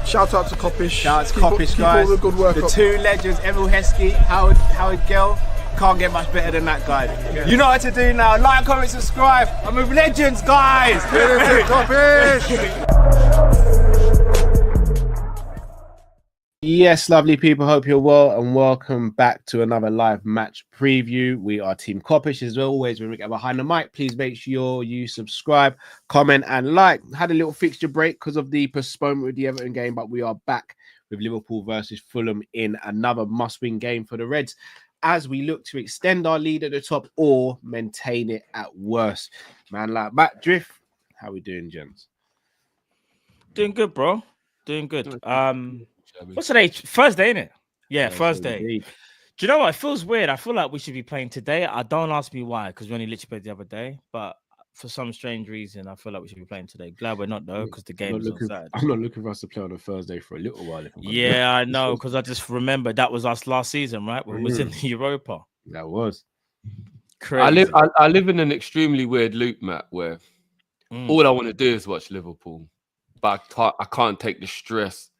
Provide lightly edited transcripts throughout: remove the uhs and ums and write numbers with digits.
Shout out to Kop-Ish. Shout out to Kopish, guys. Keep all the good work the up. two legends, Emil Heskey, Howard Gill. Can't get much better than that guy. Yeah. You know what to do now. Like, comment, subscribe. I'm with legends, guys. Yes, lovely people. Hope you're well and welcome back to another live match preview. We are Team Kop-Ish as always. When we get behind the mic, please make sure you subscribe, comment, and like. Had a little fixture break because of the postponement with the Everton game, but we are back with Liverpool versus Fulham in another must-win game for the Reds as we look to extend our lead at the top or maintain it at worst. Man, like Matt Drift, how we doing, gents? Doing good, bro. Doing good. What's today? Thursday, innit? Yeah, Thursday. Indeed. Do you know what? It feels weird. I feel like we should be playing today. Don't ask me why, because we only literally played the other day. But for some strange reason, I feel like we should be playing today. Glad we're not, though, because the game is on Saturday. I'm not looking for us to play on a Thursday for a little while. Yeah, I know, because I just remember that was us last season, right? When we was in the Europa. That was. Crazy. I live in an extremely weird loop, Matt, where all I want to do is watch Liverpool. But I can't take the stress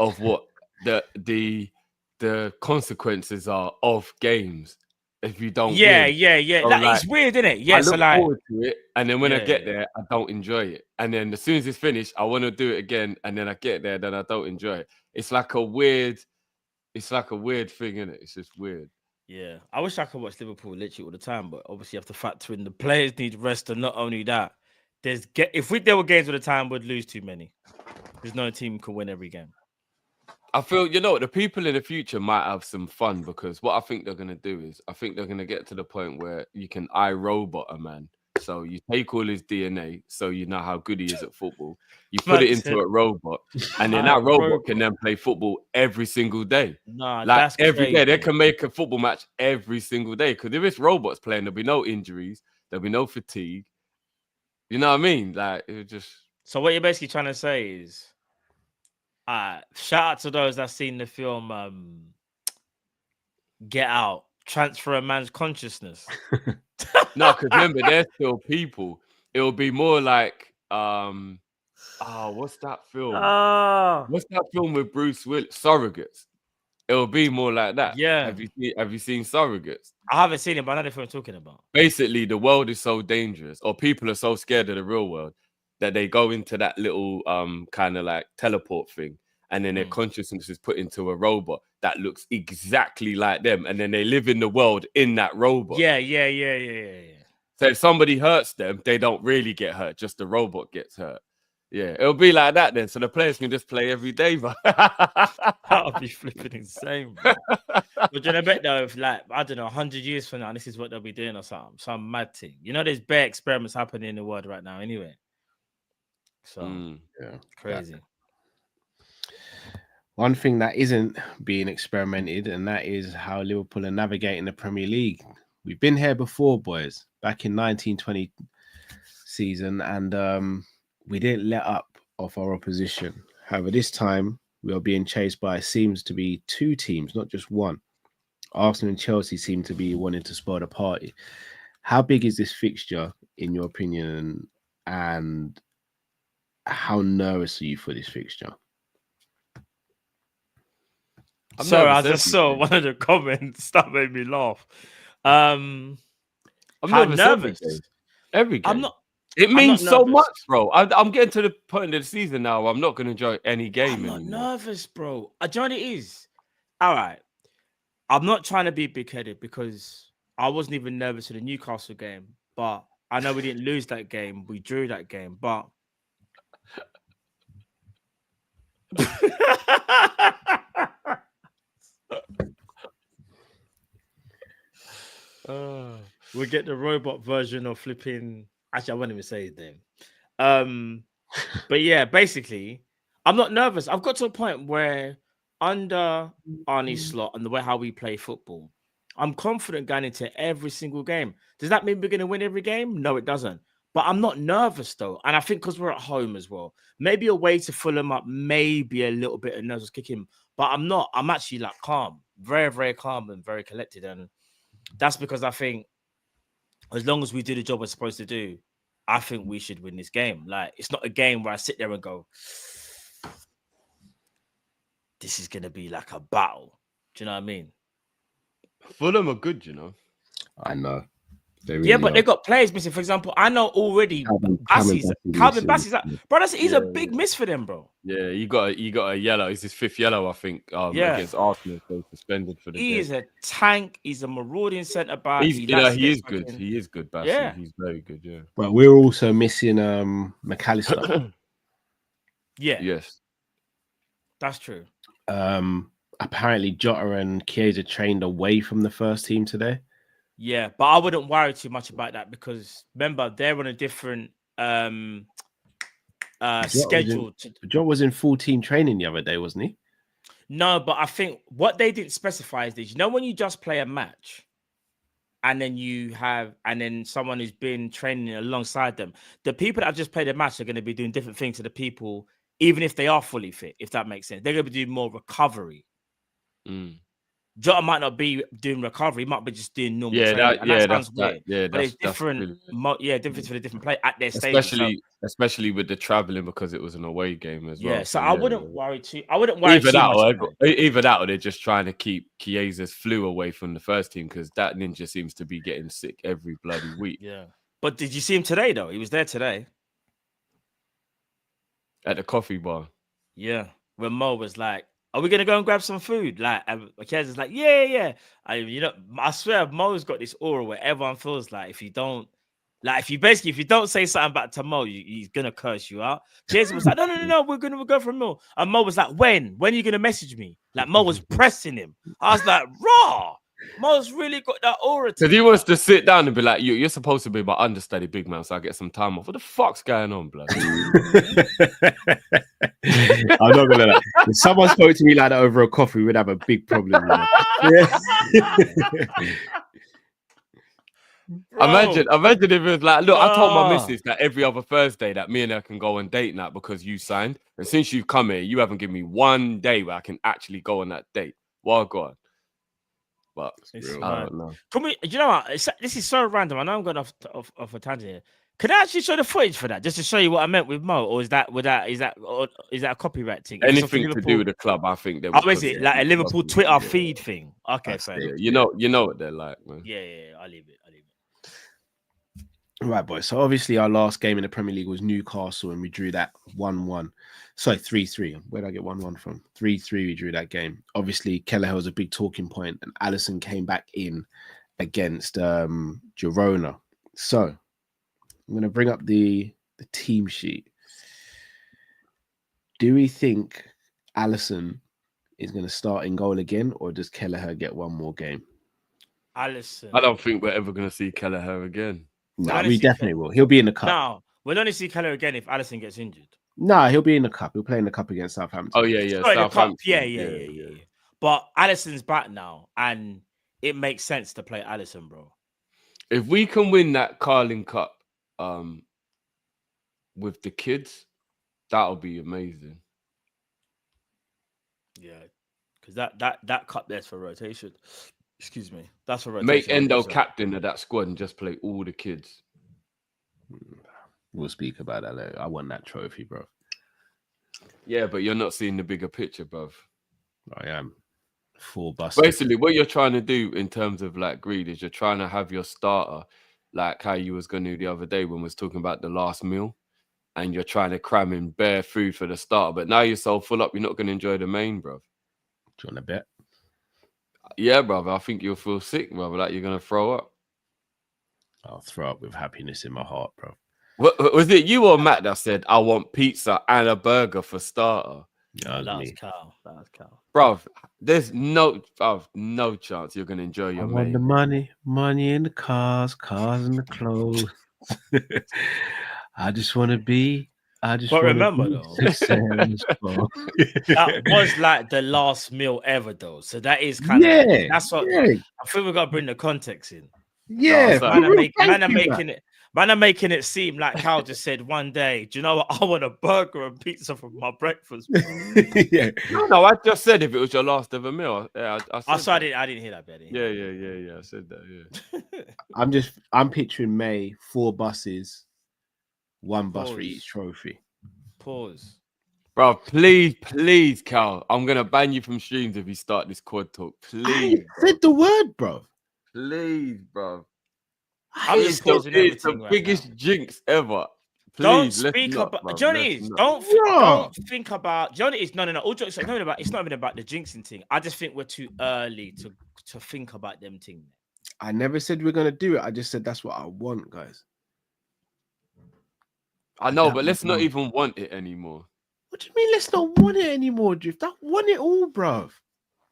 of what the consequences are of games if you don't win. Yeah. So, It's weird, isn't it? Yeah, I look forward to it, and then when I get there, I don't enjoy it. And then as soon as it's finished, I want to do it again, and then I get there, then I don't enjoy it. It's like a weird thing, isn't it? It's just weird. Yeah, I wish I could watch Liverpool literally all the time, but obviously you have to factor in the players need rest, and not only that, if there were games all the time, we'd lose too many. There's no team who can win every game. I feel, the people in the future might have some fun, because what I think they're going to do is, I think they're going to get to the point where you can iRobot a man. So you take all his DNA, so you know how good he is at football. You put it into a robot, and then that robot can then play football every single day. Nah, like that's every crazy. day, they can make a football match every single day. Because if it's robots playing, there'll be no injuries, there'll be no fatigue. You know what I mean? Like, it would just. So what you're basically trying to say is, shout out to those that seen the film Get Out, transfer a man's consciousness. No, because remember, they're still people. It'll be more like, what's that film? What's that film with Bruce Willis? Surrogates. It'll be more like that. Yeah. Have you seen Surrogates? I haven't seen it, but I know the film I'm talking about. Basically, the world is so dangerous, or people are so scared of the real world, that they go into that little kind of like teleport thing, and then their consciousness is put into a robot that looks exactly like them, and then they live in the world in that robot. Yeah. So if somebody hurts them, they don't really get hurt, just the robot gets hurt. Yeah, it'll be like that then. So the players can just play every day, but that'll be flipping insane. But you know, I bet though, if like, I don't know, 100 years from now, this is what they'll be doing or something, some mad thing. You know, there's bare experiments happening in the world right now anyway. So crazy. One thing that isn't being experimented, and that is how Liverpool are navigating the Premier League. We've been here before, boys, back in 1920 season, and we didn't let up off our opposition. However, this time we are being chased by seems to be two teams, not just one. Arsenal and Chelsea seem to be wanting to spoil the party. How big is this fixture, in your opinion, and how nervous are you for this fixture? Sorry, I just saw one of the comments that made me laugh. I'm nervous. Every game. I'm not. It means so much, bro. I'm getting to the point of the season now. I'm not going to enjoy any game anymore. I'm not nervous, bro. Do you know what it is? All right. I'm not trying to be big-headed because I wasn't even nervous for the Newcastle game. But I know we didn't lose that game. We drew that game. But we'll get the robot version of flipping. Actually, I won't even say his name. But yeah, basically, I'm not nervous. I've got to a point where under Arnie's slot and the way how we play football, I'm confident going into every single game. Does that mean we're going to win every game? No, it doesn't. But I'm not nervous though. And I think because we're at home as well, maybe a way to Fulham up, maybe a little bit of nerves kicking. But I'm not. I'm actually like calm, very, very calm and very collected. And that's because I think as long as we do the job we're supposed to do, I think we should win this game. Like, it's not a game where I sit there and go, this is gonna be like a battle. Do you know what I mean? Fulham are good, you know. I know. Yeah, but they got players missing. For example, I know already Calvin Bassey's like, bro. He's a big miss for them, bro. Yeah, you got a yellow. It's his 5th yellow, I think. Against Arsenal, so suspended for the game. He is a tank. He's a marauding centre back. He is good. He is good, Bassey. Yeah, he's very good. Yeah. But we're also missing McAllister. Yeah. Yes. That's true. Apparently Jota and Chiesa trained away from the first team today. Yeah, but I wouldn't worry too much about that because remember they're on a different schedule. Jota was in full team training the other day, wasn't he? No, but I think what they didn't specify is this. You know, when you just play a match and then someone who's been training alongside them, the people that have just played a match are going to be doing different things to the people, even if they are fully fit, if that makes sense. They're going to be doing more recovery. Jota might not be doing recovery; he might be just doing normal training. That sounds weird. But it's different. Different for the different play at their stage. Especially with the traveling because it was an away game as well. Yeah, so I wouldn't worry too. I wouldn't worry either too much. Either that, or they're just trying to keep Chiesa's flu away from the first team because that ninja seems to be getting sick every bloody week. Yeah, but did you see him today though? He was there today at the coffee bar. Yeah, when Mo was like, "Are we gonna go and grab some food?" Like, Chiesa's like, "Yeah." I swear, Mo's got this aura where everyone feels like if you don't say something back to Mo, he's gonna curse you out. Chiesa was like, "No, we'll go for a meal." And Mo was like, "When are you gonna message me?" Like Mo was pressing him. I was like, "Raw." Mo's really got that aura. Because he wants to sit down and be like, "You're supposed to be my understudy, big man, so I get some time off." What the fuck's going on, blood? I'm not gonna lie. If someone spoke to me like that over a coffee, we'd have a big problem. Imagine if it was like, look, I told my missus that every other Thursday that me and her can go on date night because you signed. And since you've come here, you haven't given me one day where I can actually go on that date. Well, God. But I don't know. Can we? You know what? This is so random. I know I'm going off a tangent here. Can I actually show the footage for that, just to show you what I meant with Mo, or is that a copyright thing? Anything to do with the club, I think. Is it like a Liverpool Twitter feed thing? Okay, fair. You know what they're like, man. Yeah. I'll leave it. Right, boys. So obviously our last game in the Premier League was Newcastle, and we drew that 1-1. Sorry, 3-3. Where did I get 1-1 from? 3-3. We drew that game. Obviously, Kelleher was a big talking point, and Alisson came back in against Girona. So I'm going to bring up the team sheet. Do we think Alisson is going to start in goal again, or does Kelleher get one more game? Alisson. I don't think we're ever going to see Kelleher again. No, we definitely will. He'll be in the cup. No, we'll only see Kelleher again if Alisson gets injured. No, he'll be in the cup. He'll play in the cup against Southampton. Oh, yeah. Sorry, Southampton. Yeah. But Alisson's back now, and it makes sense to play Alisson, bro. If we can win that Carling Cup with the kids, that'll be amazing. Yeah, because that cup there's for rotation. Excuse me. That's for rotation. Make Endo captain of that squad and just play all the kids. We'll speak about that later. I want that trophy, bro. Yeah, but you're not seeing the bigger picture, bro. I am. Full bust. Basically, what you're trying to do in terms of like greed is you're trying to have your starter like how you was going to do the other day when we was talking about the last meal, and you're trying to cram in bare food for the starter. But now you're so full up, you're not going to enjoy the main, bro. Do you want to bet? Yeah, brother. I think you'll feel sick, brother. Like you're going to throw up. I'll throw up with happiness in my heart, bro. Was it you or Matt that said, I want pizza and a burger for starter? No, that was Cal. Bro, there's no chance you're going to enjoy your want the money in the cars in the clothes. I just want to be. But remember, though, that was like the last meal ever, though. So that is kind of that's what I think we've got to bring the context in. Yeah, man, I'm making it seem like Cal just said one day, do you know what? I want a burger and pizza for my breakfast. Yeah. No, I just said if it was your last ever meal. Yeah, I didn't hear that, Betty. Yeah. I said that, yeah. I'm picturing May, 4 buses, 1 bus for each trophy. Pause. Bro, please, Cal. I'm gonna ban you from streams if you start this quad talk. I Please, said the word, bro. please, bro. I'm just pausing It's the everything right biggest now. jinx ever. Don't Please, let's speak not, about. bro. Do you know what it Let's is? not. Don't think about. Do you know what it is? No. All jokes. It's not even about the jinxing thing. I just think we're too early to think about them things. I never said we're gonna do it. I just said that's what I want, guys. I know, That but let's was not wrong. even want it anymore, What do you mean? Let's not want it anymore, Drift. I want it all, bro.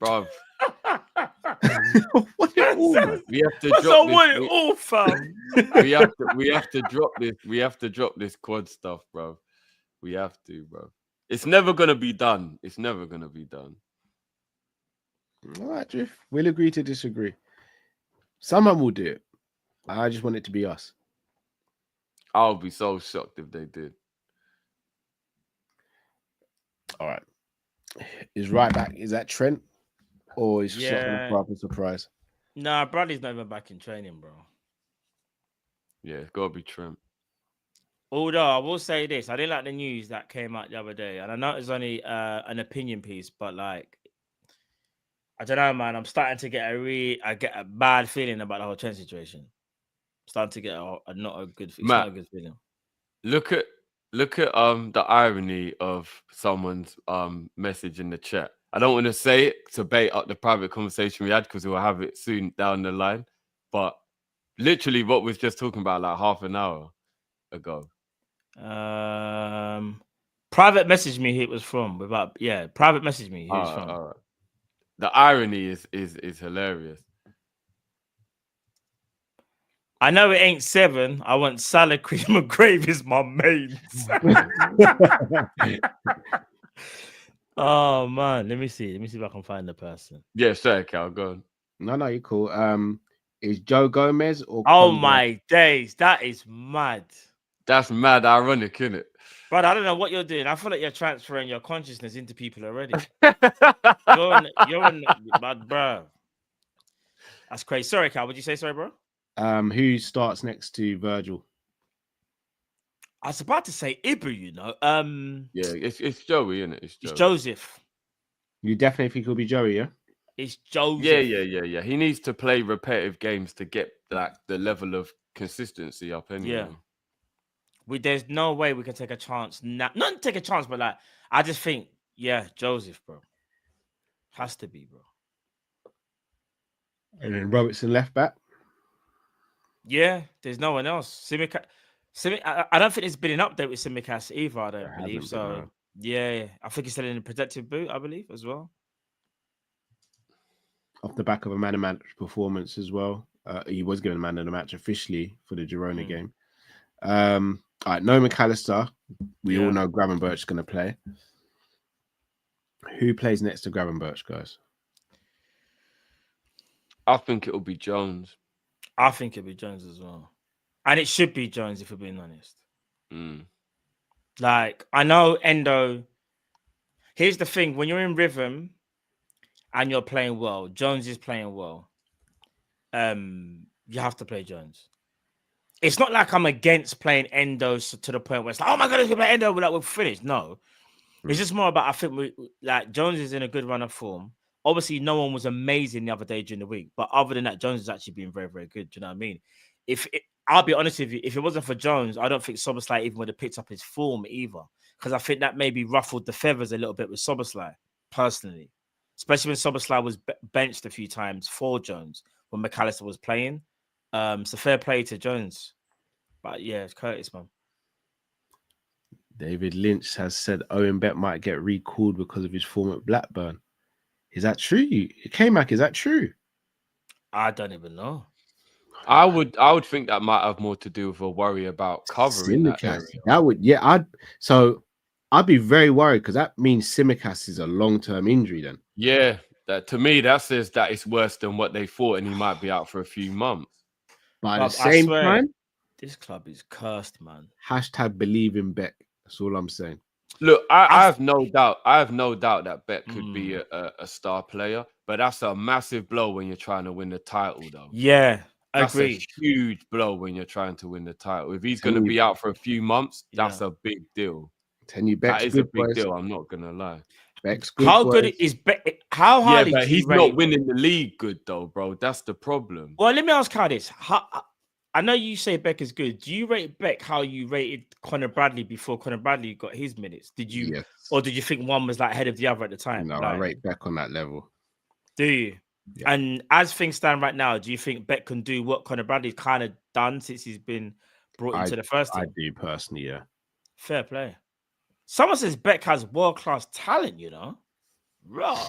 bro. Want it all, man. We have to That's drop not what this. it all, fam. We have to drop this. We have to drop this quad stuff, bro. We have to, bro. It's never gonna be done. It's never gonna be done. All right, Drift. We'll agree to disagree. Someone will do it. I just want it to be us. I'll be so shocked if they did. All right. Is right back? Is that Trent, or is Yeah. Slot gonna throw up a surprise? Nah, Bradley's not even back in training, bro. Yeah, it's gotta be Trent. Although I will say this, I didn't like the news that came out the other day, and I know it's only an opinion piece, but like, I don't know, man. I'm starting to get a bad feeling about the whole Trent situation. I'm starting to get a not a good, it's not a good feeling. Look at the irony of someone's message in the chat. I don't want to say it to bait up the private conversation we had because we'll have it soon down the line, but literally what we was just talking about like half an hour ago. Private message me. It was from private message me. Who it's from? All right. The irony is hilarious. I know it ain't 7. I want salad, cream, and gravy is my mains. Oh man, let me see if I can find the person. Yeah, sure, Cal, go on. No, you're cool. Is Joe Gomez or? Oh Conde? my days, that is mad. That's mad ironic, isn't it? But I don't know what you're doing. I feel like you're transferring your consciousness into people already. you're on, but bro, that's crazy. Sorry, Cal. Would you say sorry, bro? Who starts next to Virgil? I was about to say Ibu, you know. Yeah, it's Joey, isn't it? It's Joseph. You definitely think it'll be Joey, yeah? It's Joseph. Yeah. He needs to play repetitive games to get like the level of consistency up anyway. Yeah. There's no way we can take a chance now. Not take a chance, but like I just think, Joseph, bro. Has to be, bro. And then Robertson left back. Yeah, there's no one else. I don't think there's been an update with Simicast either. I don't believe so. Yeah, I think he's still in a protective boot, I believe, as well. Off the back of a man of match performance as well. He was given a man of the match officially for the Girona game. All right, no McAllister. We all know Gravenberch is going to play. Who plays next to Gravenberch, guys? I think it'll be Jones. I think it'll be Jones as well. And it should be Jones, if we're being honest. Like, I know Endo. Here's the thing. When you're in rhythm and you're playing well, Jones is playing well. You have to play Jones. It's not like I'm against playing Endo to the point where it's like, oh my God, let's play Endo, we're finished. No. It's just more about, I think, Jones is in a good run of form. Obviously, no one was amazing the other day during the week. But other than that, Jones has actually been very, very good. Do you know what I mean? I'll be honest with you, if it wasn't for Jones, I don't think Szoboszlai even would have picked up his form either. Because I think that maybe ruffled the feathers a little bit with Szoboszlai, personally. Especially when Szoboszlai was benched a few times for Jones when McAllister was playing. So fair play to Jones. But yeah, it's Curtis, man. David Lynch has said Owen Bet might get recalled because of his form at Blackburn. Is that true? K-Mac, is that true? I don't even know. I would think that might have more to do with a worry about covering that area. That would, I'd be very worried because that means Simicast is a long-term injury then. Yeah, that to me that says that it's worse than what they thought, and he might be out for a few months. But at the same time, this club is cursed, man. # believe in Beck. That's all I'm saying. Look, I have no doubt. I have no doubt that Beck could be a star player, but that's a massive blow when you're trying to win the title, though. Yeah, that's agreed. A huge blow when you're trying to win the title. If he's going to be out for a few months, that's a big deal. Tell you, That Beck's is a good, big boys. deal. I'm not gonna lie. Beck's good, How boys. good is Beck? How Yeah, highly but do you he's rate? not winning the league good though, bro. That's the problem. Well, let me ask how this. I know you say Beck is good. Do you rate Beck how you rated Conor Bradley before Conor Bradley got his minutes? Did you, Yes. or did you think one was like ahead of the other at the time? No, like, I rate Beck on that level. Do you? Yeah. And as things stand right now, do you think Beck can do what Conor Bradley's kind of done since he's been brought into the first team? I do personally, yeah. Fair play. Someone says Beck has world-class talent, you know? Raw.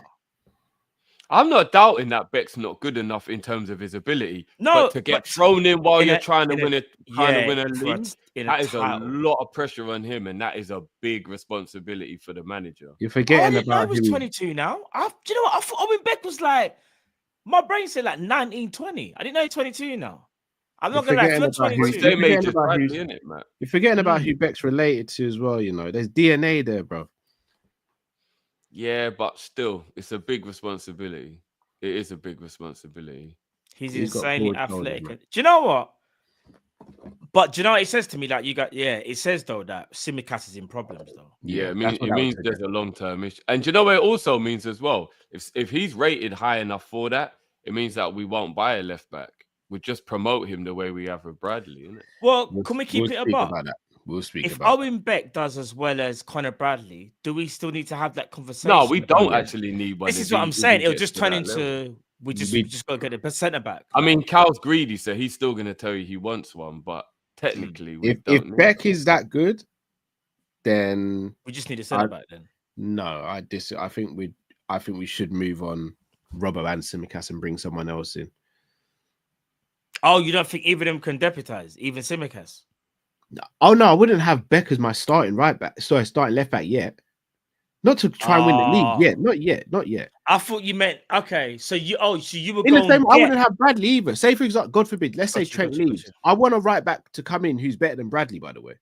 I'm not doubting that Beck's not good enough in terms of his ability. No, but to get thrown in while you're trying to win a league, that is a lot of pressure on him, and that is a big responsibility for the manager. You're forgetting about he was 22 now. Do you know what? I thought Owen Beck was like, my brain said like 19, 20. I didn't know he's 22 now. I'm not gonna lie, if you're 22. Same age as Bradley, innit, man? You're forgetting about who Beck's related to as well, you know. There's DNA there, bro. Yeah, but still, it's a big responsibility. It is a big responsibility. He's insanely athletic. Do you know what? But do you know what it says to me? Like it says though that Tsimikas is in problems though. Yeah, it means there's a long-term issue. And do you know what it also means as well? If he's rated high enough for that, it means that we won't buy a left back. We just promote him the way we have with Bradley, innit? Well, can we keep it about that? We'll speak if about Owen Beck does as well as Conor Bradley, do we still need to have that conversation? No, we don't actually need one. This is what I'm saying. It'll just turn into we just got to get the centre back. I mean, Cal's greedy, so he's still going to tell you he wants one, but technically, if Beck is that good, then we just need a centre back. Then no, I think we should move on Robbo and Tsimikas and bring someone else in. Oh, you don't think either of them can deputize, even Tsimikas? Oh no, I wouldn't have Beck as my starting right back. Sorry, starting left back yet. Not to try and win the league yet. Not yet. I thought you meant so you were in the same. I wouldn't have Bradley either. Say for example, God forbid, let's say Trent leaves. I want a right back to come in who's better than Bradley, by the way.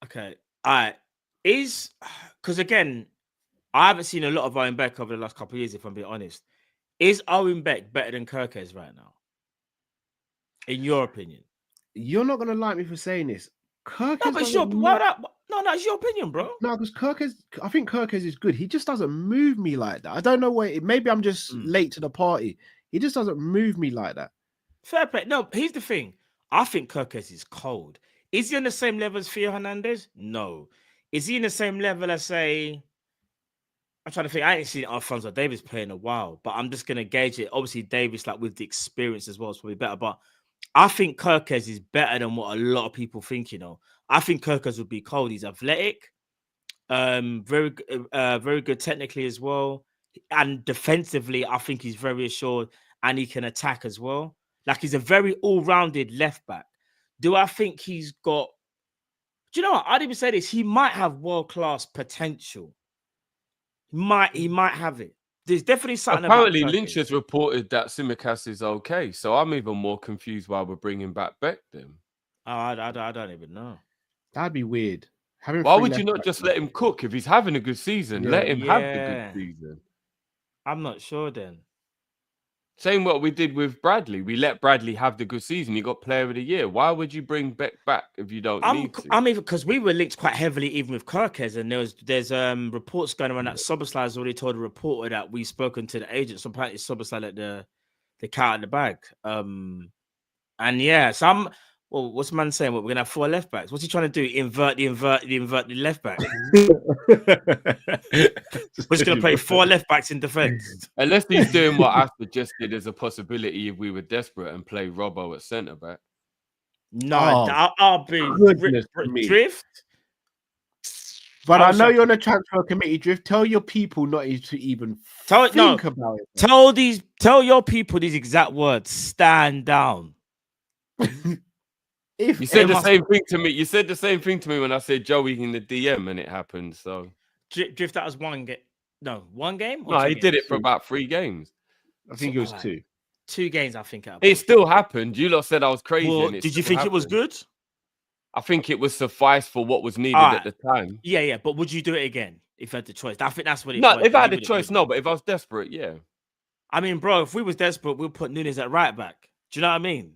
Okay, all right. Because again, I haven't seen a lot of Owen Beck over the last couple of years. If I'm being honest, is Owen Beck better than Kirkes right now? In your opinion? You're not gonna like me for saying this. No, but it's it's your opinion, bro. No, because I think Kirkes is good. He just doesn't move me like that. I don't know why. Maybe I'm just late to the party. He just doesn't move me like that. Fair play. No, here's the thing. I think Kirkes is cold. Is he on the same level as Theo Hernandez? No. Is he in the same level as, say, I'm trying to think. I ain't seen Alphonso Davies play in a while, but I'm just gonna gauge it. Obviously, Davies, like with the experience as well, is probably better. But I think Kirkes is better than what a lot of people think. You know, I think Kirkes would be cold. He's athletic, very good technically as well, and defensively, I think he's very assured and he can attack as well. Like he's a very all-rounded left back. Do I think he's got? Do you know what? I'd even say this. He might have world-class potential. He might have it. There's definitely something. Apparently, Lynch has reported that Tsimikas is okay, so I'm even more confused why we're bringing back Beck then. Oh, I don't even know. That'd be weird. Why would you not just let him cook if he's having a good season? Yeah. Let him have the good season. I'm not sure then. Same what we did with Bradley. We let Bradley have the good season. He got Player of the Year. Why would you bring Beck back if you don't need to? I mean, because we were linked quite heavily even with Kirkes, and there's reports going around that Szoboszlai has already told a reporter that we've spoken to the agent. So apparently Szoboszlai let the cat in the bag. And yeah, what's the man saying? What, we're gonna have 4 left backs? What's he trying to do? Invert the left back. We're just gonna play 4 left backs in defense. Unless he's doing what I suggested as a possibility if we were desperate and play Robbo at centre back. No, I'll be drift. But I know you're on a transfer committee, Drift. Tell your people not to even think about it. Tell your people these exact words. Stand down. You said the same thing to me. You said the same thing to me when I said Joey in the DM, and it happened. So Drift, that was 1 game. No, 1 game. No, he did it for about 3 games. I think it was 2. 2 games, I think. It still happened. You lot said I was crazy. Well, did you think it was good? I think it was suffice for what was needed at the time. Yeah. But would you do it again if you had the choice? I think that's what it was. No, if I had the choice, no. But if I was desperate, yeah. I mean, bro, if we was desperate, we'll put Nunes at right back. Do you know what I mean?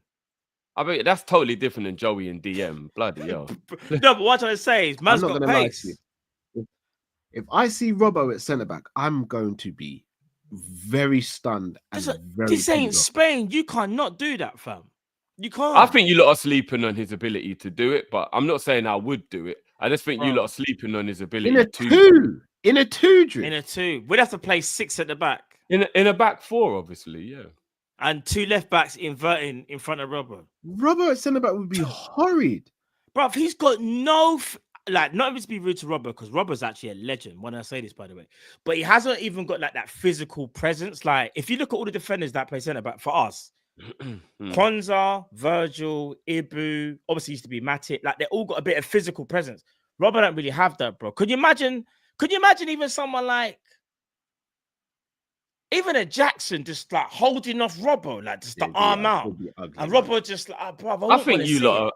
I mean, that's totally different than Joey and DM. Bloody hell. No, but what I'm trying to say is, man's I'm not got gonna lie to you. pace. If I see Robbo at centre back, I'm going to be very stunned and very. This ain't Spain. You cannot do that, fam. You can't. I think you lot are sleeping on his ability to do it, but I'm not saying I would do it. I just think you lot are sleeping on his ability in a to two. In a two, Drew. In a two. We'd have to play 6 at the back. In a back 4, obviously, yeah. And 2 left backs inverting in front of Robbo. Robbo at centre back would be horrid. Bruv, he's got no... Like, not even to be rude to Robbo, because Robbo's actually a legend, when I say this, by the way. But he hasn't even got, like, that physical presence. Like, if you look at all the defenders that play centre back for us, Kwanzaa, Virgil, Ibu, obviously used to be Matic. Like, they all got a bit of physical presence. Robbo don't really have that, bro. Could you imagine even someone like... Even a Jackson just, like, holding off Robbo, like, just the arm out. Ugly, and Robbo just, like, bro, I think you lot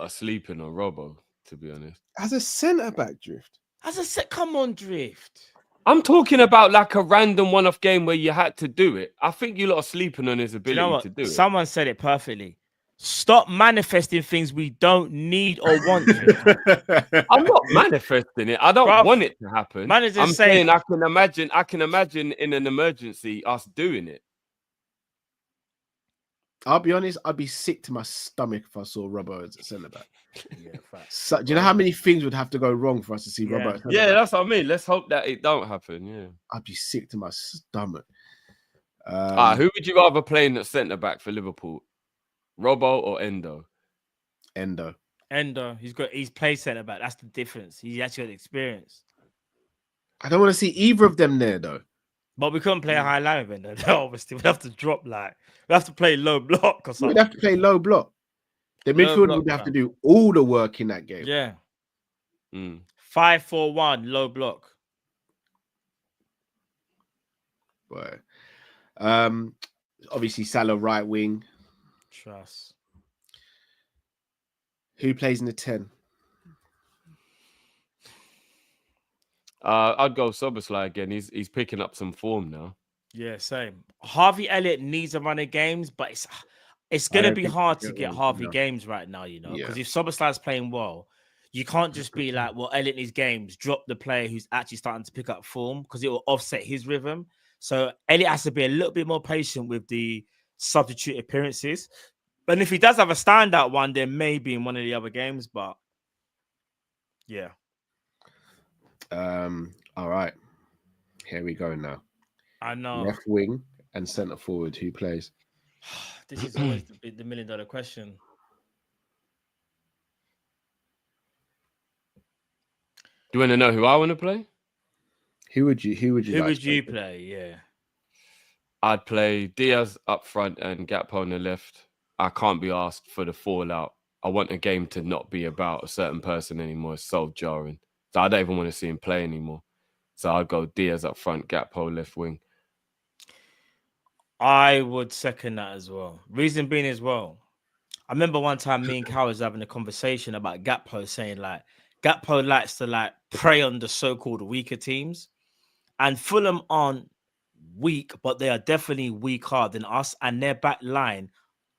are sleeping on Robbo, to be honest. As a centre back, Drift. As I said, come on, Drift. I'm talking about like a random one-off game where you had to do it. I think you lot are sleeping on his ability to do it. Someone said it perfectly. Stop manifesting things we don't need or want. I'm not manifesting it. I don't want it to happen. I'm saying I can imagine in an emergency us doing it. I'll be honest, I'd be sick to my stomach if I saw Robbo as a centre back. Yeah, so, do you know how many things would have to go wrong for us to see Robbo? Yeah, that's what I mean. Let's hope that it don't happen. Yeah, I'd be sick to my stomach. Who would you rather play in at centre back for Liverpool? Robbo or Endo? Endo. He's played centre back. That's the difference. He's actually got experience. I don't want to see either of them there though. But we couldn't play a high line with Endo. Obviously, we'd have to drop we have to play low block or something. We'd have to play low block. The midfield would have to do all the work in that game. Yeah. 5-4-1 low block. But obviously Salah right wing. Trust. Who plays in the 10? I'd go Szoboszlai again. He's picking up some form now. Yeah, same. Harvey Elliott needs a run of games, but it's going to be hard to get Harvey games right now, you know, because if Szoboszlai's playing well, you can't just be like, well, Elliott needs games, drop the player who's actually starting to pick up form because it will offset his rhythm. So Elliott has to be a little bit more patient with the substitute appearances. But if he does have a standout one, then maybe in one of the other games, but yeah. All right. Here we go now. I know. Left wing and centre forward. Who plays? This is always the $1 million question. Do you want to know who I want to play? Who would you play? Yeah. I'd play Diaz up front and Gakpo on the left. I can't be asked for the fallout. I want a game to not be about a certain person anymore. It's so jarring. So I don't even want to see him play anymore. So I'd go Diaz up front, Gakpo left wing. I would second that as well. Reason being as well, I remember one time me and Cal was having a conversation about Gakpo saying like, Gakpo likes to like prey on the so-called weaker teams. And Fulham aren't weak, but they are definitely weaker than us. And their back line,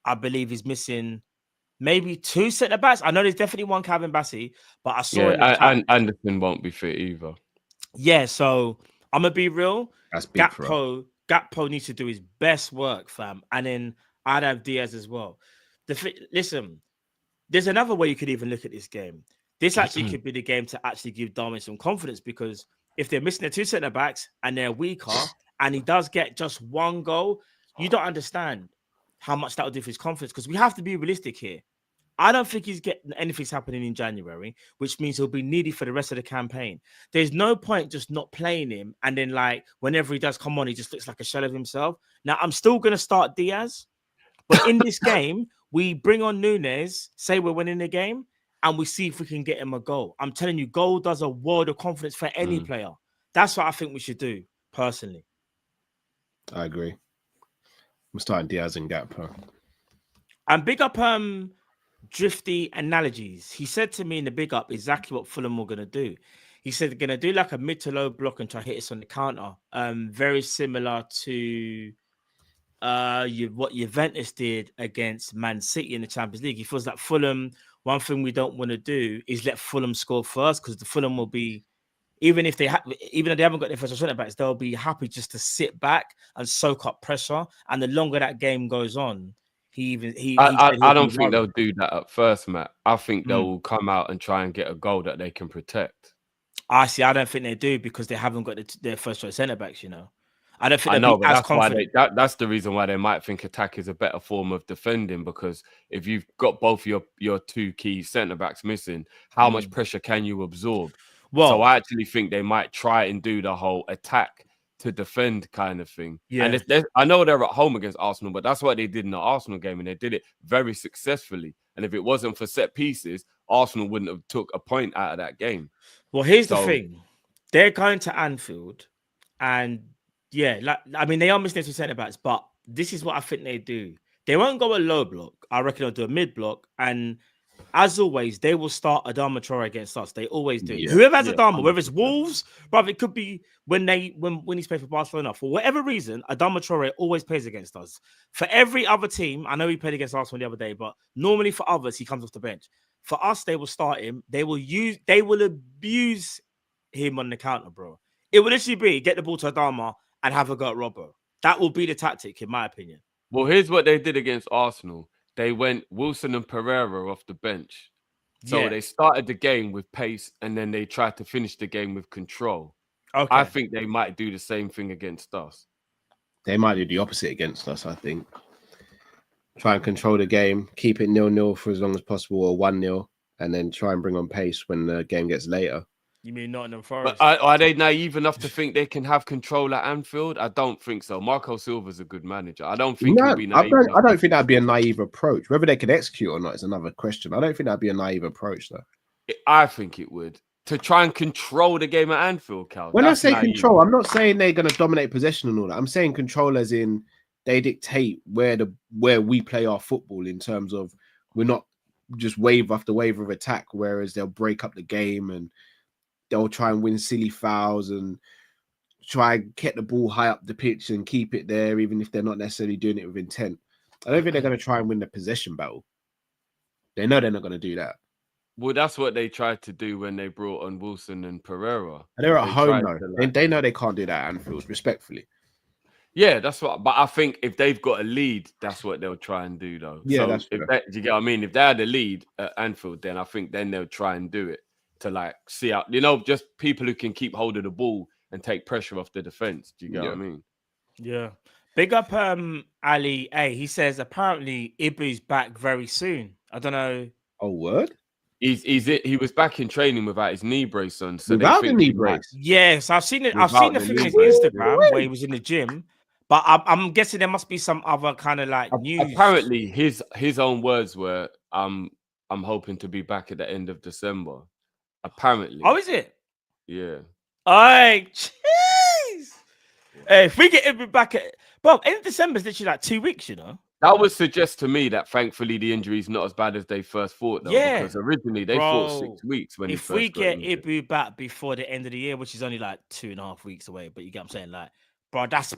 I believe, is missing maybe 2 centre-backs. I know there's definitely one Calvin Bassey, but I saw... and Anderson won't be fit either. Yeah, so I'm going to be real. That's big Gakpo needs to do his best work, fam. And then I'd have Diaz as well. Listen, there's another way you could even look at this game. This actually could be the game to actually give Darwin some confidence, because if they're missing their 2 centre-backs and they're weaker and he does get just 1 goal, you don't understand how much that will do for his confidence, because we have to be realistic here. I don't think he's getting anything's happening in January, which means he'll be needy for the rest of the campaign. There's no point just not playing him, and then like whenever he does come on, he just looks like a shell of himself. Now, I'm still going to start Diaz, but in this game, we bring on Núñez, say we're winning the game, and we see if we can get him a goal. I'm telling you, goal does a world of confidence for any player. That's what I think we should do, personally. I agree. I'm starting Diaz and Gakpo. And big up Drifty Analogies. He said to me in the big up exactly what Fulham were going to do. He said they're going to do like a mid to low block and try to hit us on the counter. Very similar to what Juventus did against Man City in the Champions League. He feels that Fulham, one thing we don't want to do is let Fulham score first, because the Fulham will be, even if even though they haven't got their first centre backs, they'll be happy just to sit back and soak up pressure. And the longer that game goes on, I don't think they'll do that at first, Matt. I think they'll come out and try and get a goal that they can protect. I don't think they do, because they haven't got their first choice centre backs. I don't think I know, be as but confident. That's the reason why they might think attack is a better form of defending, because if you've got both your two key centre backs missing, how much pressure can you absorb? Well, so I actually think they might try and do the whole attack to defend kind of thing. Yeah. And I know they're at home against Arsenal, but that's what they did in the Arsenal game, and they did it very successfully. And if it wasn't for set pieces, Arsenal wouldn't have took a point out of that game. Well, here's the thing. They're going to Anfield, and yeah, they are missing some centre backs, but this is what I think they do. They won't go a low block. I reckon they'll do a mid block, and as always, they will start Adama Traore against us. They always do. Yeah. Whoever has Adama, whether it's Wolves, brother, it could be when he's played for Barcelona. For whatever reason, Adama Traore always plays against us. For every other team, I know he played against Arsenal the other day, but normally for others, he comes off the bench. For us, they will start him. They will abuse him on the counter, bro. It will literally be get the ball to Adama and have a go at Robbo. That will be the tactic, in my opinion. Well, here's what they did against Arsenal. They went Wilson and Pereira off the bench. So they started the game with pace, and then they tried to finish the game with control. Okay. I think they might do the same thing against us. They might do the opposite against us, I think. Try and control the game, keep it 0-0 for as long as possible, or 1-0, and then try and bring on pace when the game gets later. You mean Nottingham Forest? But are they naive enough to think they can have control at Anfield? I don't think so. Marco Silva's a good manager. I don't think he'll be naive. I don't think that'd be a naive approach. Whether they could execute or not is another question. I don't think that'd be a naive approach, though. I think it would. To try and control the game at Anfield, Cal. When I say naive. Control, I'm not saying they're going to dominate possession and all that. I'm saying control as in they dictate where we play our football, in terms of we're not just wave after wave of attack, whereas they'll break up the game and they'll try and win silly fouls and try and get the ball high up the pitch and keep it there, even if they're not necessarily doing it with intent. I don't think they're going to try and win the possession battle. They know they're not going to do that. Well, that's what they tried to do when they brought on Wilson and Pereira. They're at home, though. They know they can't do that at Anfield, respectfully. Yeah, that's what. But I think if they've got a lead, that's what they'll try and do, though. Yeah, so that's true. Do you get what I mean? If they had a lead at Anfield, then I think they'll try and do it. To see out, just people who can keep hold of the ball and take pressure off the defense. Do you get what I mean? Yeah. Big up Ali A. He says apparently Ibu's back very soon. I don't know. Oh, word? He was back in training without his knee brace on. So without the knee brace? Yes, I've seen it. I've seen the thing on his Instagram where he was in the gym. But I'm guessing there must be some other kind of news. Apparently, his own words were, "I'm hoping to be back at the end of December." Apparently. Oh, is it? Yeah. Hey, jeez. Hey, if we get him back at... Bro, end of December is literally 2 weeks, That would suggest to me that thankfully the injury is not as bad as they first thought, though. Yeah. Because originally they thought 6 weeks when if we get Ibu back before the end of the year, which is only 2.5 weeks away, but you get what I'm saying? Bro, that's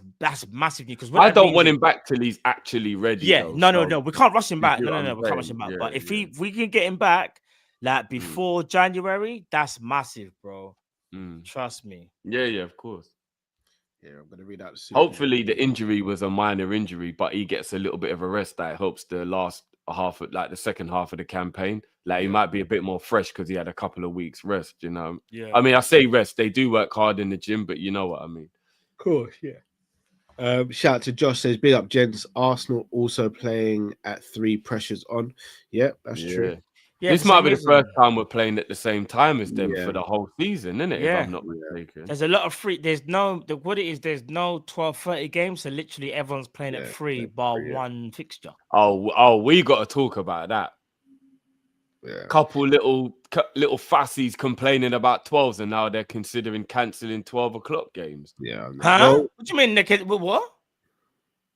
massive news. Because I don't want him back till he's actually ready. Yeah, no. We can't rush him back. No, we can't rush him back. But if we can get him back, before January, that's massive, bro. Trust me. Yeah, of course. Yeah, I'm gonna read out the suit. Hopefully the injury was a minor injury, but he gets a little bit of a rest that helps the last half of the second half of the campaign. He might be a bit more fresh because he had a couple of weeks rest, Yeah. I mean, I say rest, they do work hard in the gym, but you know what I mean. Of course, yeah. Shout out to Josh, says big up gents. Arsenal also playing at 3 pressures on. Yeah, that's true. Yeah, this might be the first time we're playing at the same time as them for the whole season, isn't it? Yeah. If I'm not mistaken. There's a lot of free. There's no 12:30 games, so literally everyone's playing at 3 bar one fixture. Oh, we got to talk about that. Yeah. Couple little fussies complaining about 12s, and now they're considering cancelling 12 o'clock games. Yeah. Huh? Well, what do you mean? What?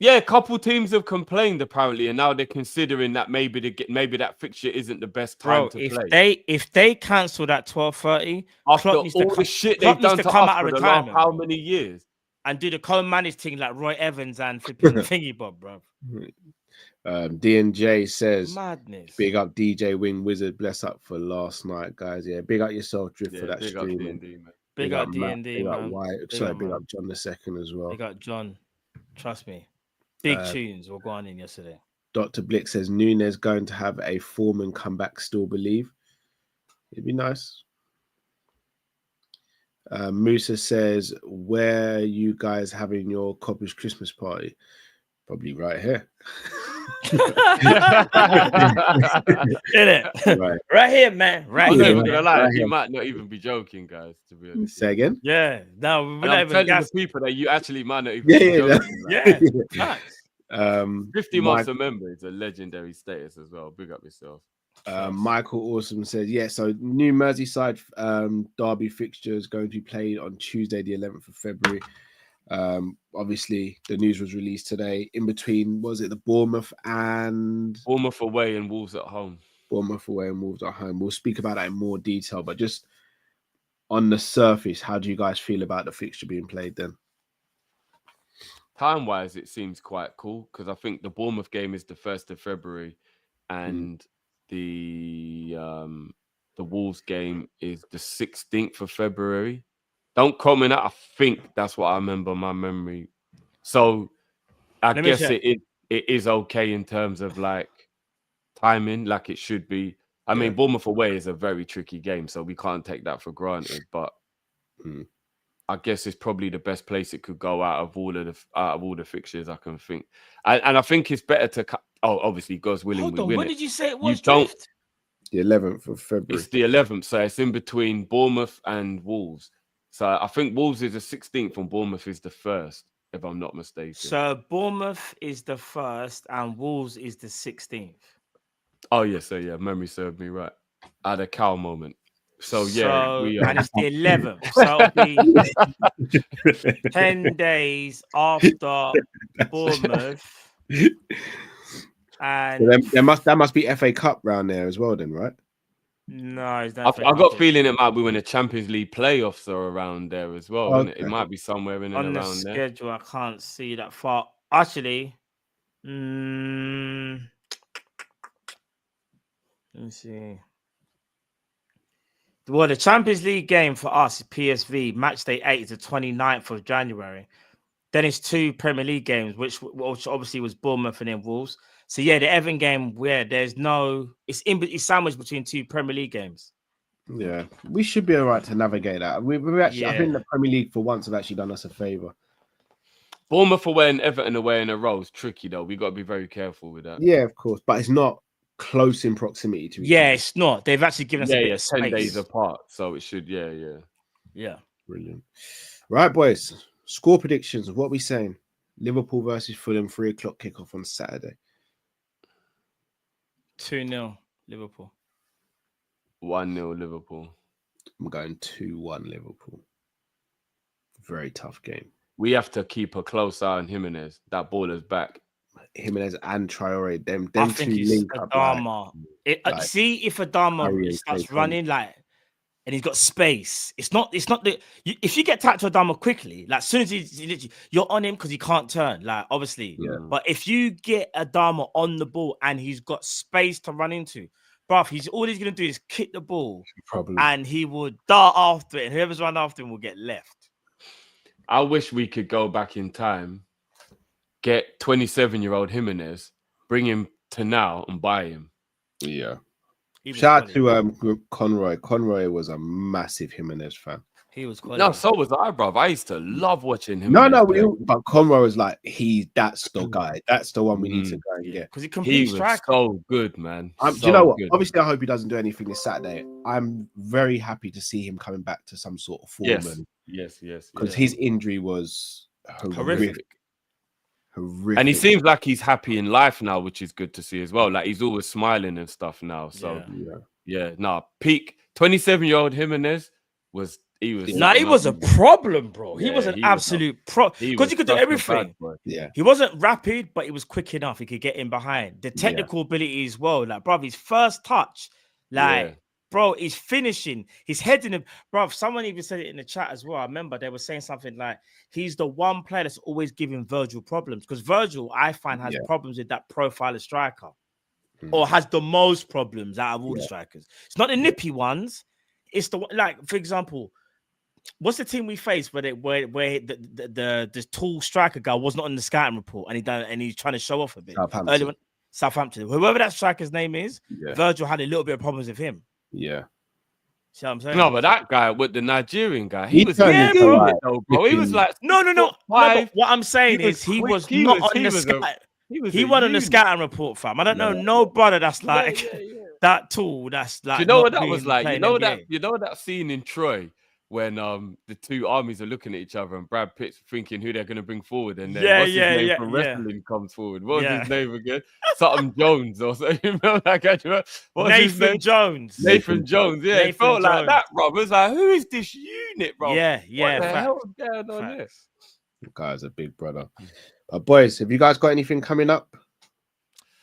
Yeah, a couple teams have complained apparently, and now they're considering that maybe that fixture isn't the best time to play. If they cancel that 12:30, after all the shit they've done to us for the last how many years? and do the co-managed thing like Roy Evans and flipping thingy bob, bro. D&J says, Madness. big up DJ Wing Wizard, bless up for last night, guys. Yeah, big up yourself, Drift, Yeah, for that big up streaming. D&D, man. Big up Matt, D&D, big up man. White. Big Sorry, up, big man. up John II as well. Big up John. Trust me. Big tunes were going in yesterday. Dr. Blick says Nunes going to have a Foreman comeback, still believe. It'd be nice. Musa says, where are you guys having your Kopish Christmas party? Probably right here. In it. Right here, man. Right I'm here. not even gonna lie, Right you here. might not even be joking, guys, to be honest. Say again? Yeah. No, we're And not I'm even telling gas. the people that you actually might not even Yeah, be yeah, joking. Yeah. Nice. 50 Mike- months a member is a legendary status as well. Big up yourself. Michael Awesome says, yeah, so new Merseyside derby fixture is going to be played on Tuesday, the 11th of February. Obviously, the news was released today. In between, was it the Bournemouth away and Wolves at home? Bournemouth away and Wolves at home. We'll speak about that in more detail, but just on the surface, how do you guys feel about the fixture being played then? Time-wise, it seems quite cool because I think the Bournemouth game is the 1st of February and the Wolves game is the 16th of February. Don't comment that. I think that's what I remember my memory. So I guess it is okay in terms of like timing, like it should be. I mean, Bournemouth away is a very tricky game, so we can't take that for granted. But I guess it's probably the best place it could go out of all the fixtures I can think. And I think it's better to. Obviously, God's willing. Hold we on, win when it. did you say it was? Drift? The 11th of February. It's the 11th, so it's in between Bournemouth and Wolves. So I think Wolves is the 16th and Bournemouth is the 1st, if I'm not mistaken. So Bournemouth is the 1st and Wolves is the 16th. Oh, yeah. So, yeah, memory served me right. I had a cow moment. So, and it's the 11th. So it'll be 10 days after Bournemouth. And so that must be FA Cup round there as well, then, right? No, it's not. I got a feeling it might be when the Champions League playoffs are around there as well. Okay. It might be somewhere in and on around the there. schedule. I can't see that far. Actually, let me see. Well, the Champions League game for us is PSV match day 8 to 29th of January. Then it's 2 Premier League games, which obviously was Bournemouth and then Wolves. So yeah, the Everton game where there's no, it's sandwiched between 2 Premier League games. Yeah, we should be all right to navigate that. We actually, I think the Premier League for once have actually done us a favour. Bournemouth away and Everton away in a row is tricky though. We got to be very careful with that. Yeah, of course, but it's not close in proximity to each other. It's not. They've actually given us a bit of space. 10 days apart, so it should. Yeah. Brilliant. Right, boys. Score predictions. What are we saying? Liverpool versus Fulham, 3:00 kickoff on Saturday. 2-0 Liverpool. 1-0 Liverpool. I'm going 2-1 Liverpool. Very tough game. We have to keep a close eye on Jimenez. That ball is back. Jimenez and Traore. Them I think two it's link up. Adama. See if Adama starts running and he's got space. It's not if you get tapped to Adama quickly, like as soon as you're on him because he can't turn, like obviously. Yeah. But if you get Adama on the ball and he's got space to run into, bruv, all he's gonna do is kick the ball and he will dart after it, and whoever's run after him will get left. I wish we could go back in time, get 27-year-old Jimenez, bring him to now and buy him. Yeah. Shout out to Conroy. Conroy was a massive Jimenez fan. He was quality. No, so was I, bro. I used to love watching him. But Conroy was like, that's the guy. That's the one we need to go and get. Because he was so good, man. Do you know what? Good. Obviously, I hope he doesn't do anything this Saturday. I'm very happy to see him coming back to some sort of form. Yes. Because his injury was horrific. And he seems like he's happy in life now, which is good to see as well. Like he's always smiling and stuff now. So peak 27-year-old Jimenez was he was a problem, bro. He was an absolute pro because he could do everything. He wasn't rapid, but he was quick enough. He could get in behind. The technical ability as well. Like, bro, his first touch, bro, he's finishing. He's heading him. Bro, someone even said it in the chat as well. I remember they were saying something like he's the one player that's always giving Virgil problems. Because Virgil, I find, has problems with that profile of striker. Or has the most problems out of all the strikers. It's not the nippy ones. It's the like, for example, what's the team we faced where the tall striker guy was not in the scouting report and he's trying to show off a bit. Southampton. Whoever that striker's name is, Virgil had a little bit of problems with him. Yeah. See what I'm saying? No, but that guy with the Nigerian guy, he was bro. He was like no. But what I'm saying is he was not on the scouting. He wasn't on the scouting report, fam. I don't know no brother that's like that tall. That's like. Do you know what that was like? You know that scene in Troy when the two armies are looking at each other and Brad Pitt's thinking who they're going to bring forward, and then what's his name from wrestling comes forward. What was his name again? Something Jones or something. You remember that guy? Nathan Jones. Nathan Jones. Yeah, it felt like that, bro. It was like, who is this unit, bro? Yeah. What the hell is going on here? The guy's a big brother. Boys, have you guys got anything coming up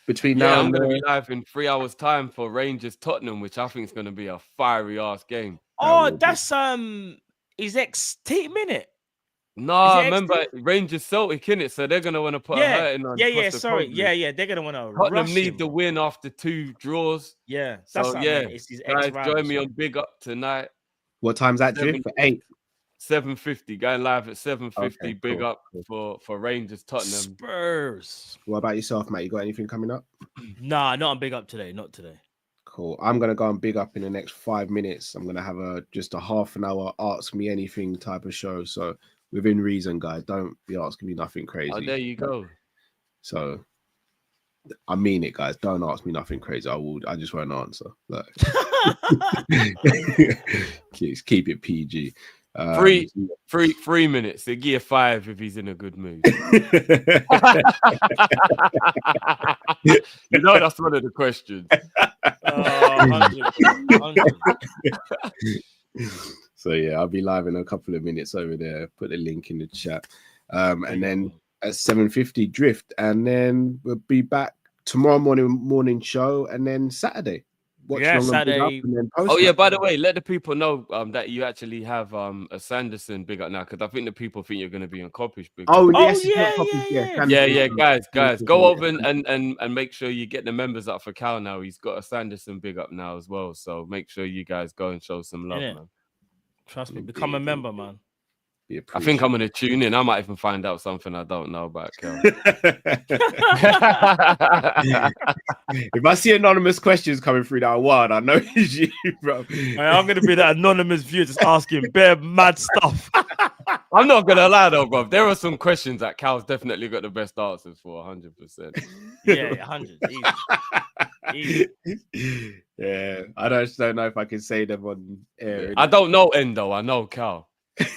between now and I'm going to be live in 3 hours' time for Rangers Tottenham, which I think is going to be a fiery ass game. Oh, that's his ex-team, innit? No, remember Rangers Celtic, innit? So they're gonna want to put a hurting on. They're gonna want to. Tottenham need the win after 2 draws. Yeah, so it's his guys, join me on Big Up tonight. What time's that, Jim? For 8. 7:50, going live at 7:50. Okay, big up for Rangers Tottenham. Spurs. What about yourself, mate? You got anything coming up? Nah, not on Big Up today. Not today. Cool. I'm gonna go and Big Up in the next 5 minutes. I'm gonna have just a half an hour ask me anything type of show. So within reason, guys, don't be asking me nothing crazy. Oh, there you go. So I mean it, guys. Don't ask me nothing crazy. I just won't answer. Like, keep it PG. 3 minutes. They give 5 if he's in a good mood. You know that's one of the questions. 100. So yeah, I'll be live in a couple of minutes over there. Put the link in the chat, and then at 7:50 drift, and then we'll be back tomorrow morning show, and then Saturday. Saturday. Oh yeah, by the way, let the people know that you actually have a Sanderson big up now, because I think the people think you're going to be on Kop-Ish big up. Guys, go over and make sure you get the members up for Cal now. He's got a Sanderson big up now as well, so make sure you guys go and show some love, man. Trust me, become a member, man. I think I'm going to tune in. I might even find out something I don't know about Kel. If I see anonymous questions coming through that one, I know it's you, bro. I'm going to be that anonymous viewer just asking bare mad stuff. I'm not going to lie though, bro. There are some questions that Cal's definitely got the best answers for, 100%. Yeah, 100. Easy. Yeah, I just don't know if I can say them on air. I don't know Endo. I know Cal. That's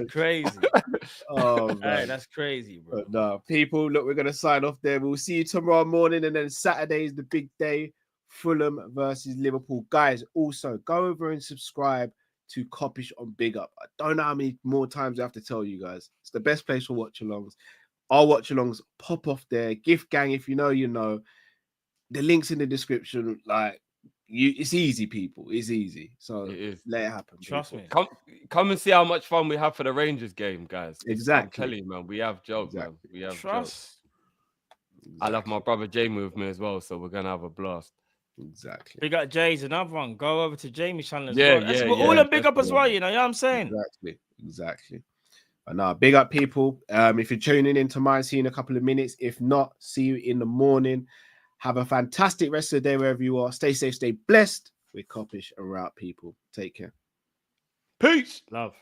crazy. Oh, hey, that's crazy, bro. But no, people, look, we're gonna sign off there. We'll see you tomorrow morning, and then Saturday is the big day. Fulham versus Liverpool. Guys, also go over and subscribe to Kopish on Big Up. I don't know how many more times I have to tell you guys. It's the best place for watch-alongs. Our watch-alongs pop off there. Gift gang, if you know, you know. The link's in the description. Like, it's easy, people. It's easy. So let it happen. Trust me. Come and see how much fun we have for the Rangers game, guys. Exactly. I'm telling you, man. We have jokes, man. We have trust. Jokes. I love my brother Jamie with me as well, so we're gonna have a blast. Exactly. We got Jay's another one. Go over to Jamie's channel as well. We're all a big up as well, you know what I'm saying? Exactly. And now, big up, people. If you're tuning in tomorrow, see you in a couple of minutes. If not, see you in the morning. Have a fantastic rest of the day wherever you are. Stay safe, stay blessed. We're Kopish and we're out, people. Take care. Peace. Love.